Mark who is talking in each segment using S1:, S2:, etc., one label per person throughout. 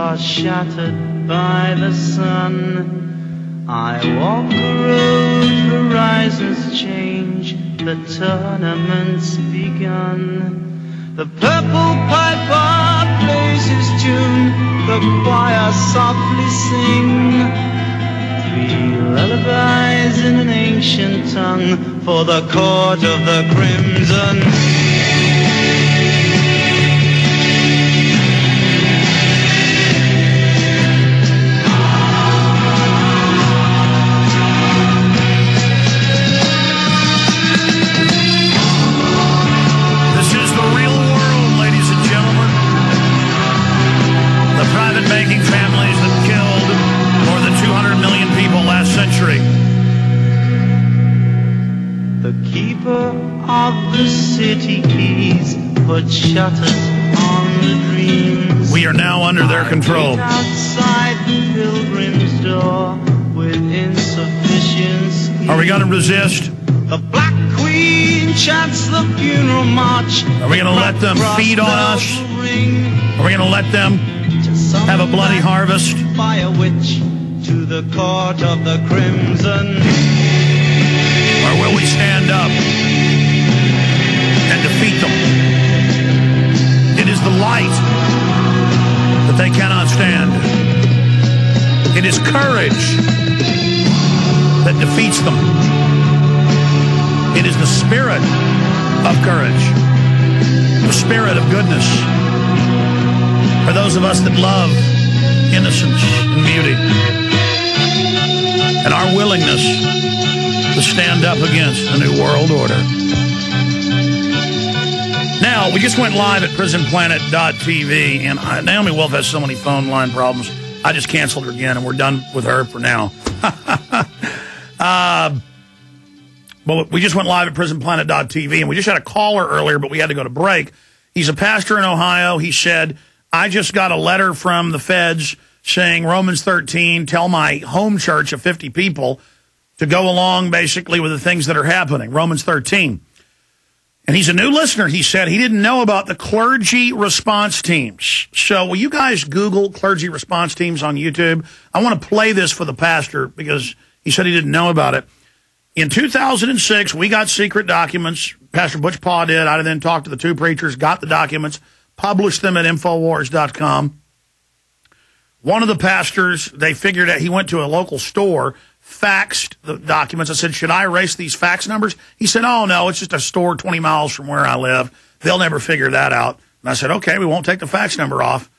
S1: are shattered by the sun. I walk the road, horizons change, the tournament's begun. The purple piper plays his tune, the choir softly sing. 3 lullabies in an ancient tongue for the court of the crimson. Of the city keys put shutters on the dreams.
S2: We are now under their control.
S1: Outside the pilgrim's door with insufficient schemes.
S2: Are we going to resist?
S1: The Black Queen chants the funeral march.
S2: Are we going to let them feed on us? Are we going to let them have a bloody harvest?
S1: By a witch to the court of the crimson.
S2: Or will we stand up and defeat them? It is the light that they cannot stand. It is courage that defeats them. It is the spirit of courage, the spirit of goodness, for those of us that love innocence and beauty, and our willingness to stand up against the New World Order. Now, we just went live at prisonplanet.tv, and Naomi Wolf has so many phone line problems. I just canceled her again, and we're done with her for now. But we just went live at prisonplanet.tv, and we just had a caller earlier, but we had to go to break. He's a pastor in Ohio. He said, I just got a letter from the feds saying Romans 13, tell my home church of 50 people to go along basically with the things that are happening, Romans 13. And he's a new listener. He said he didn't know about the clergy response teams. So will you guys Google clergy response teams on YouTube? I want to play this for the pastor because he said he didn't know about it. In 2006, we got secret documents. Pastor Butch Paw did. I then talked to the 2 preachers, got the documents, published them at Infowars.com. One of the pastors, they figured out, he went to a local store, faxed the documents. I said, should I erase these fax numbers? He said, oh, no, it's just a store 20 miles from where I live. They'll never figure that out. And I said, okay, we won't take the fax number off.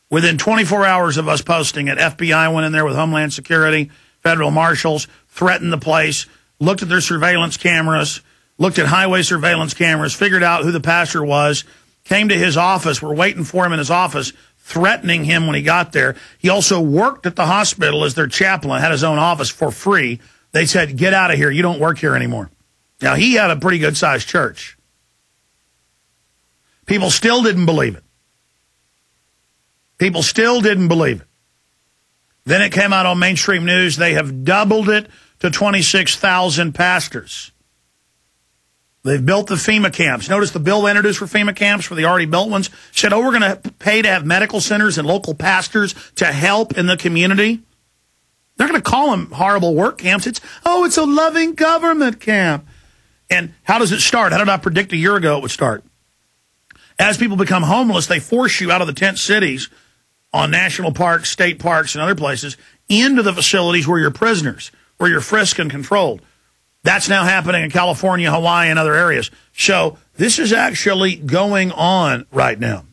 S2: Within 24 hours of us posting it, FBI went in there with Homeland Security, federal marshals, threatened the place, looked at their surveillance cameras, looked at highway surveillance cameras, figured out who the pastor was, came to his office. We're waiting for him in his office, threatening him when he got there. He also worked at the hospital as their chaplain, had his own office for free. They said, get out of here. You don't work here anymore. Now, he had a pretty good-sized church. People still didn't believe it. People still didn't believe it. Then it came out on mainstream news. They have doubled it to 26,000 pastors. They've built the FEMA camps. Notice the bill they introduced for FEMA camps, for the already built ones, said, oh, we're going to pay to have medical centers and local pastors to help in the community. They're going to call them horrible work camps. It's a loving government camp. And how does it start? How did I predict a year ago it would start? As people become homeless, they force you out of the tent cities on national parks, state parks, and other places into the facilities where you're prisoners, where you're frisked and controlled. That's now happening in California, Hawaii, and other areas. So this is actually going on right now.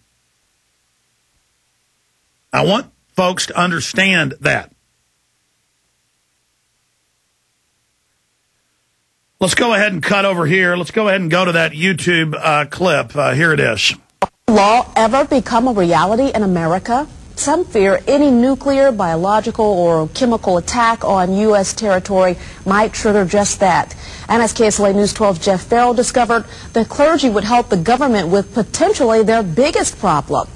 S2: I want folks to understand that. Let's go ahead and cut over here. Let's go ahead and go to that YouTube clip. Here it is.
S3: Law ever become a reality in America? Some fear any nuclear, biological, or chemical attack on U.S. territory might trigger just that. And as KSLA News 12's Jeff Farrell discovered, the clergy would help the government with potentially their biggest problem,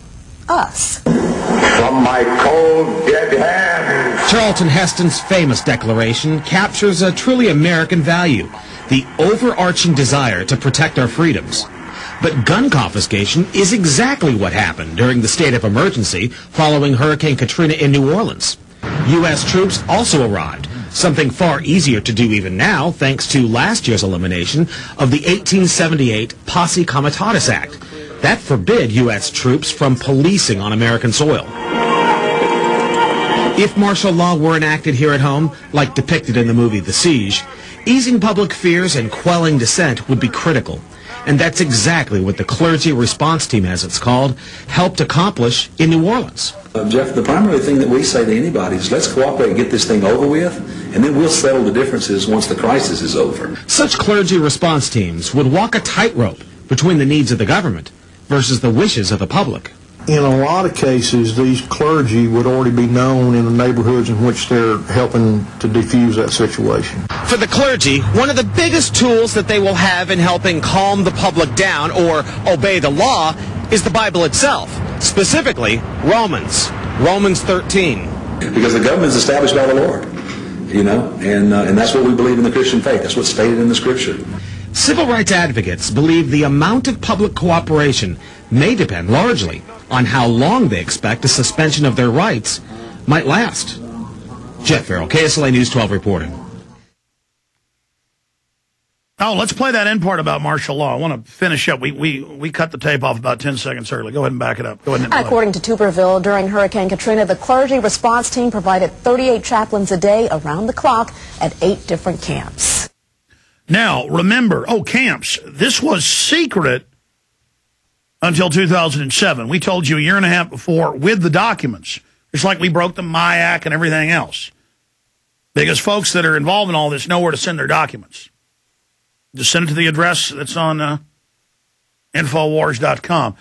S3: us.
S4: From my cold, dead hands.
S5: Charlton Heston's famous declaration captures a truly American value, the overarching desire to protect our freedoms. But gun confiscation is exactly what happened during the state of emergency following Hurricane Katrina in New Orleans. U.S. troops also arrived, something far easier to do even now thanks to last year's elimination of the 1878 Posse Comitatus Act. That forbid U.S. troops from policing on American soil. If martial law were enacted here at home, like depicted in the movie The Siege, easing public fears and quelling dissent would be critical. And that's exactly what the Clergy Response Team, as it's called, helped accomplish in New Orleans.
S6: Jeff, the primary thing that we say to anybody is let's cooperate and get this thing over with, and then we'll settle the differences once the crisis is over.
S5: Such clergy response teams would walk a tightrope between the needs of the government versus the wishes of the public.
S7: In a lot of cases, these clergy would already be known in the neighborhoods in which they're helping to defuse that situation.
S5: For the clergy, one of the biggest tools that they will have in helping calm the public down or obey the law is the Bible itself, specifically Romans 13.
S6: Because the government is established by the Lord, you know, and that's what we believe in the Christian faith. That's what's stated in the Scripture.
S5: Civil rights advocates believe the amount of public cooperation may depend largely on how long they expect a suspension of their rights might last. Jeff Farrell, KSLA News 12 reporting.
S2: Oh, let's play that end part about martial law. I want to finish up. We cut the tape off about 10 seconds early. Go ahead and back it up. Go ahead and
S3: According to Tuberville, during Hurricane Katrina, the Clergy Response Team provided 38 chaplains a day around the clock at 8 different camps.
S2: Now, remember, camps. This was secret until 2007. We told you a year and a half before with the documents. It's like we broke the MIAC and everything else. Because folks that are involved in all this know where to send their documents. Just send it to the address that's on infowars.com.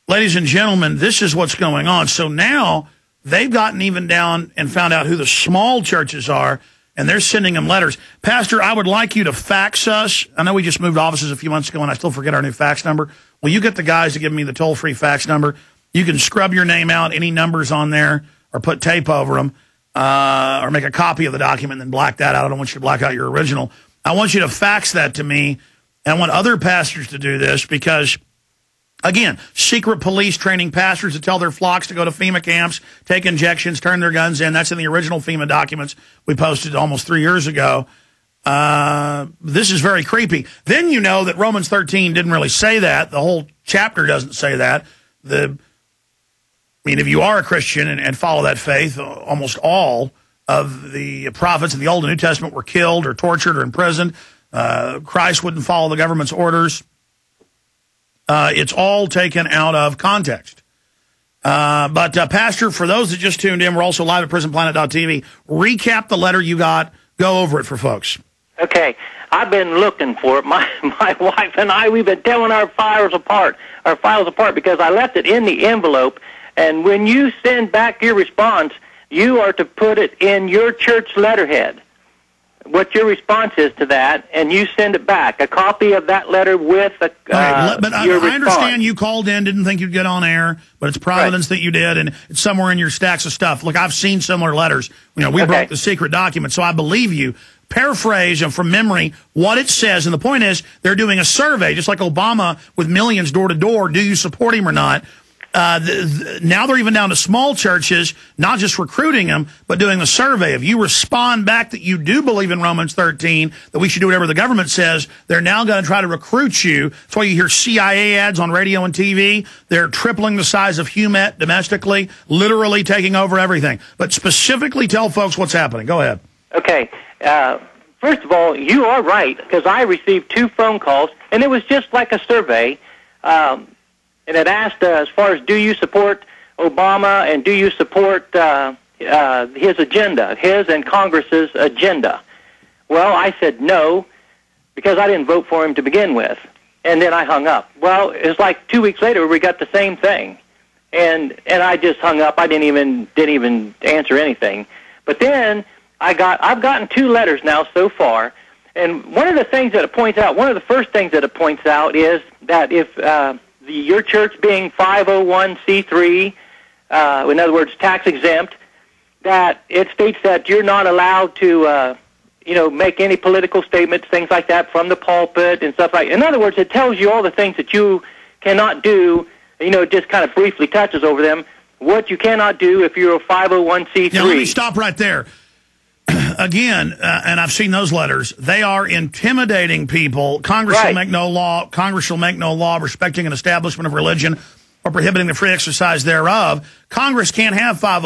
S2: Ladies and gentlemen, this is what's going on. So now they've gotten even down and found out who the small churches are, and they're sending them letters. Pastor, I would like you to fax us. I know we just moved offices a few months ago, and I still forget our new fax number. Will you get the guys to give me the toll-free fax number? You can scrub your name out, any numbers on there, or put tape over them, or make a copy of the document and then black that out. I don't want you to black out your original. I want you to fax that to me, and I want other pastors to do this because, again, secret police training pastors to tell their flocks to go to FEMA camps, take injections, turn their guns in. That's in the original FEMA documents we posted almost 3 years ago. This is very creepy. Then you know that Romans 13 didn't really say that. The whole chapter doesn't say that. If you are a Christian and follow that faith, almost all of the prophets in the Old and New Testament were killed or tortured or imprisoned. Christ wouldn't follow the government's orders. It's all taken out of context. But Pastor, for those that just tuned in, we're also live at prisonplanet.tv. Recap the letter you got. Go over it for folks.
S8: Okay. I've been looking for it. My wife and I, we've been tearing our files apart because I left it in the envelope. And when you send back your response, you are to put it in your church letterhead, what your response is to that, and you send it back, a copy of that letter with your response.
S2: I understand you called in, didn't think you'd get on air, but it's providence that you did, and it's somewhere in your stacks of stuff. Look, I've seen similar letters. We broke the secret document, so I believe you. Paraphrase from memory what it says, and the point is they're doing a survey, just like Obama with millions door to door. Do you support him or not? Now they're even down to small churches, not just recruiting them, but doing the survey. If you respond back that you do believe in Romans 13, that we should do whatever the government says, they're now going to try to recruit you. That's why you hear CIA ads on radio and TV. They're tripling the size of HUMET domestically, literally taking over everything. But specifically tell folks what's happening. Go ahead.
S8: Okay. First of all, you are right, because I received 2 phone calls, and it was just like a survey. And it asked, as far as do you support Obama and do you support his agenda, his and Congress's agenda? Well, I said no, because I didn't vote for him to begin with. And then I hung up. Well, it's like 2 weeks later we got the same thing. And I just hung up. I didn't even answer anything. But then I've gotten 2 letters now so far. And one of the things that it points out, one of the first things that it points out is that if your church being 501c3, in other words, tax exempt, that it states that you're not allowed to make any political statements, things like that from the pulpit and stuff like that. In other words, it tells you all the things that you cannot do. It just kind of briefly touches over them. What you cannot do if you're a 501c3.
S2: Now, let me stop right there. Again, and I've seen those letters, they are intimidating people. Congress shall make no law. Congress shall make no law respecting an establishment of religion or prohibiting the free exercise thereof. Congress can't have 501c3.